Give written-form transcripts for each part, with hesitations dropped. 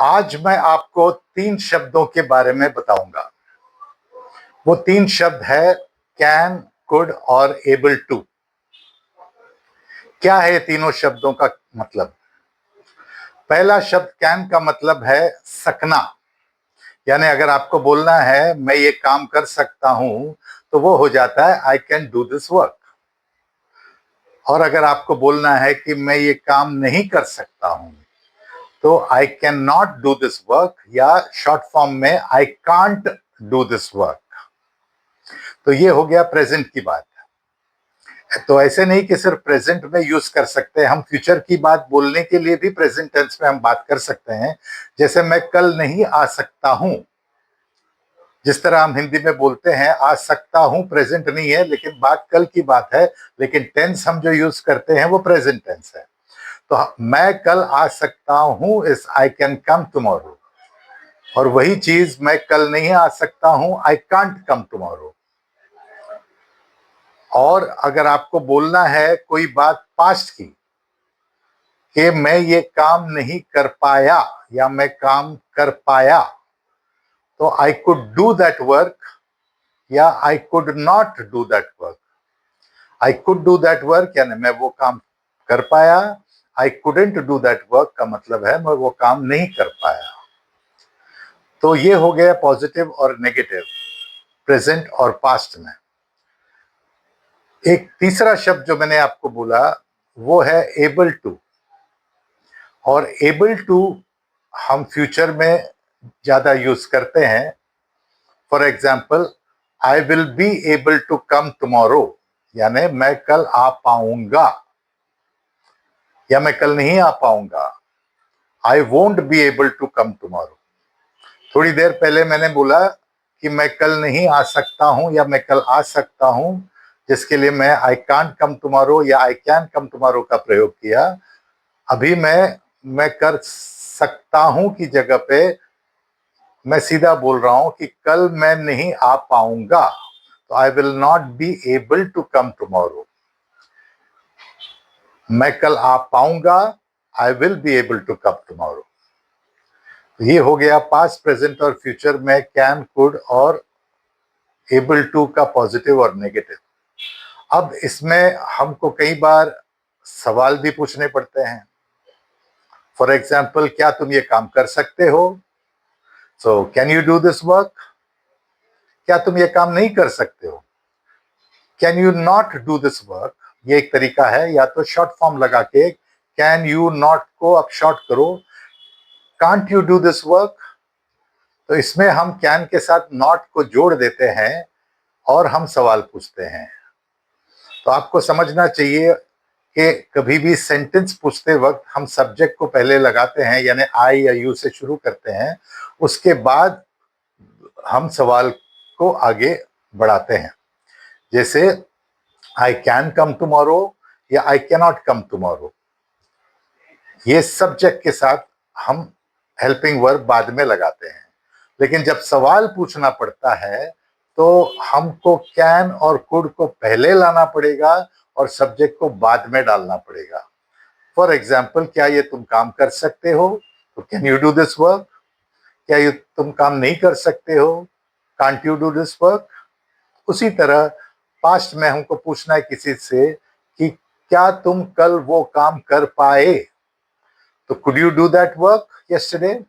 आज मैं आपको 3 शब्दों के बारे में बताऊंगा। वो 3 शब्द है कैन, कुड और एबल टू। क्या है ये तीनों शब्दों का मतलब? पहला शब्द कैन का मतलब है सकना, यानी अगर आपको बोलना है मैं ये काम कर सकता हूं तो वो हो जाता है I can do this work. और अगर आपको बोलना है कि मैं ये काम नहीं कर सकता हूं तो I can not do this work, या शॉर्ट फॉर्म में I can't do this work. तो ये हो गया प्रेजेंट की बात। तो ऐसे नहीं कि सिर्फ प्रेजेंट में यूज कर सकते हैं, हम फ्यूचर की बात बोलने के लिए भी प्रेजेंट टेंस में हम बात कर सकते हैं। जैसे मैं कल नहीं आ सकता हूं, जिस तरह हम हिंदी में बोलते हैं आ सकता हूं, प्रेजेंट नहीं है लेकिन बात कल की बात है, लेकिन टेंस हम जो यूज करते हैं वो प्रेजेंट टेंस है। तो मैं कल आ सकता हूं इस आई कैन कम टुमारो, और वही चीज मैं कल नहीं आ सकता हूं आई कांट कम टुमारो। और अगर आपको बोलना है कोई बात पास्ट की कि मैं ये काम नहीं कर पाया या मैं काम कर पाया, तो I could do that work या I could not do that work. I could do that work यानी मैं वो काम कर पाया, I couldn't do that work का मतलब है मैं वो काम नहीं कर पाया। तो ये हो गया पॉजिटिव और नेगेटिव, प्रेजेंट और पास्ट में। एक तीसरा शब्द जो मैंने आपको बोला वो है एबल टू। और एबल टू हम फ्यूचर में ज्यादा यूज करते हैं। For example, I will be able to come tomorrow, यानी मैं कल आ पाऊंगा, या मैं कल नहीं आ पाऊंगा, I won't be able to come tomorrow. थोड़ी देर पहले मैंने बोला कि मैं कल नहीं आ सकता हूं या मैं कल आ सकता हूं, जिसके लिए मैं आई कांट कम टुमारो या आई कैन कम टुमारो का प्रयोग किया। अभी मैं कर सकता हूं की जगह पे मैं सीधा बोल रहा हूं कि कल मैं नहीं आ पाऊंगा, तो I will not be able to come tomorrow. मैं कल आ पाऊंगा, I will be able to come tomorrow. ये हो गया पास्ट, प्रेजेंट और फ्यूचर में कैन, कुड और एबल टू का पॉजिटिव और नेगेटिव। अब इसमें हमको कई बार सवाल भी पूछने पड़ते हैं। फॉर एग्जाम्पल, क्या तुम ये काम कर सकते हो? So can you do this work? क्या तुम ये काम नहीं कर सकते हो? Can you not do this work? ये एक तरीका है, या तो शॉर्ट फॉर्म लगा के कैन यू नॉट को अब शॉर्ट करो, can't you do this work. तो इसमें हम कैन के साथ नॉट को जोड़ देते हैं और हम सवाल पूछते हैं। तो आपको समझना चाहिए कि कभी भी सेंटेंस पूछते वक्त हम सब्जेक्ट को पहले लगाते हैं, यानी आई या यू से शुरू करते हैं, उसके बाद हम सवाल को आगे बढ़ाते हैं। जैसे आई कैन कम टुमारो या आई कैनॉट कम टुमारो, ये सब्जेक्ट के साथ हम हेल्पिंग वर्ब बाद में लगाते हैं। लेकिन जब सवाल पूछना पड़ता है तो हमको कैन और कुड को पहले लाना पड़ेगा और सब्जेक्ट को बाद में डालना पड़ेगा। फॉर एग्जाम्पल, क्या ये तुम काम कर सकते हो? तो can you do this work. क्या ये तुम काम नहीं कर सकते हो? Can't you do this work. उसी तरह पास्ट में हमको पूछना है किसी से कि क्या तुम कल वो काम कर पाए, तो could you do that work yesterday.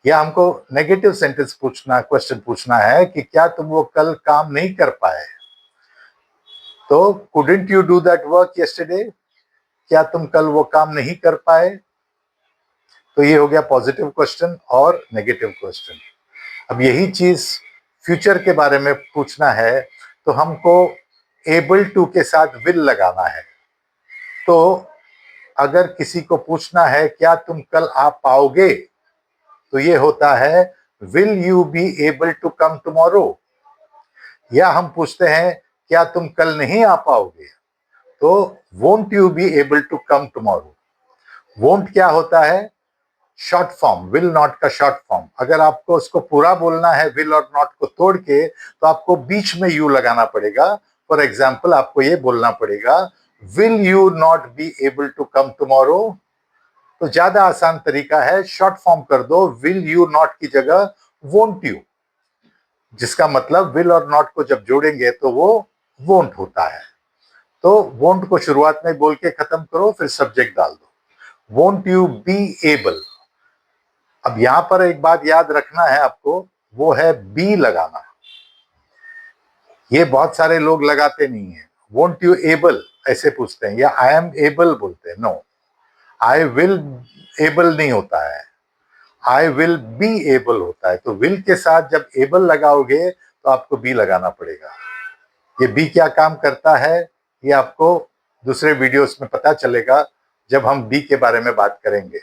या हमको नेगेटिव सेंटेंस पूछना, क्वेश्चन पूछना है कि क्या तुम वो कल काम नहीं कर पाए, तो couldn't you do that work yesterday. क्या तुम कल वो काम नहीं कर पाए। तो ये हो गया पॉजिटिव क्वेश्चन और नेगेटिव क्वेश्चन। अब यही चीज फ्यूचर के बारे में पूछना है तो हमको एबल टू के साथ विल लगाना है। तो अगर किसी को पूछना है क्या तुम कल आ पाओगे, तो ये होता है will you be able to come tomorrow. या हम पूछते हैं क्या तुम कल नहीं आ पाओगे, तो won't you be able to come tomorrow. Won't क्या होता है? शॉर्ट फॉर्म, विल नॉट का शॉर्ट फॉर्म। अगर आपको उसको पूरा बोलना है विल और नॉट को तोड़ के, तो आपको बीच में यू लगाना पड़ेगा। फॉर एग्जाम्पल, आपको ये बोलना पड़ेगा will you not be able to come tomorrow, तो ज्यादा आसान तरीका है शॉर्ट फॉर्म कर दो, विल यू नॉट की जगह वोंट यू, जिसका मतलब विल और नॉट को जब जोड़ेंगे तो वो वोंट होता है। तो वोंट को शुरुआत में बोल के खत्म करो, फिर सब्जेक्ट डाल दो, वोंट यू बी एबल। अब यहां पर एक बात याद रखना है आपको, वो है बी लगाना। ये बहुत सारे लोग लगाते नहीं है, वोंट यू एबल ऐसे पूछते हैं, या आई एम एबल बोलते हैं। नो, आई विल एबल नहीं होता है, आई विल बी एबल होता है। तो विल के साथ जब एबल लगाओगे तो आपको बी लगाना पड़ेगा। ये बी क्या काम करता है ये आपको दूसरे वीडियोस में पता चलेगा जब हम बी के बारे में बात करेंगे।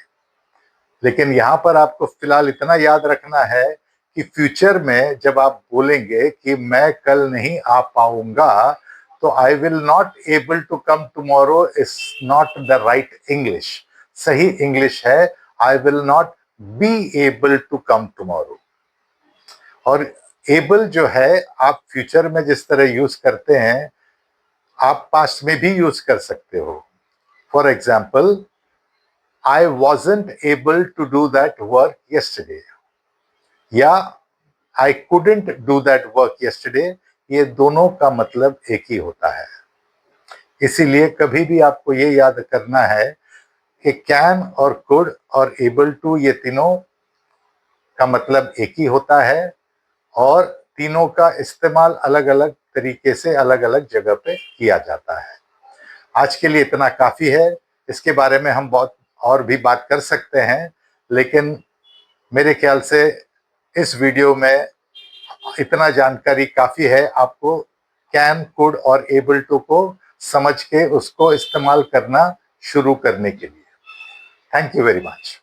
लेकिन यहां पर आपको फिलहाल इतना याद रखना है कि फ्यूचर में जब आप बोलेंगे कि मैं कल नहीं आ पाऊंगा, तो I will not able to come tomorrow is not the right English. सही इंग्लिश है I will not be able to come tomorrow. और एबल जो है आप फ्यूचर में जिस तरह यूज करते हैं, आप पास्ट में भी यूज कर सकते हो। For example, I wasn't able to do that work yesterday, या I couldn't do that work yesterday। ये दोनों का मतलब एक ही होता है। इसीलिए कभी भी आपको ये याद करना है कि कैन और कुड और एबल टू ये तीनों का मतलब एक ही होता है, और तीनों का इस्तेमाल अलग अलग तरीके से अलग अलग जगह पे किया जाता है। आज के लिए इतना काफी है। इसके बारे में हम बहुत और भी बात कर सकते हैं, लेकिन मेरे ख्याल से इस वीडियो में इतना जानकारी काफी है आपको कैन, कुड और एबल टू को समझ के उसको इस्तेमाल करना शुरू करने के लिए। Thank you very much.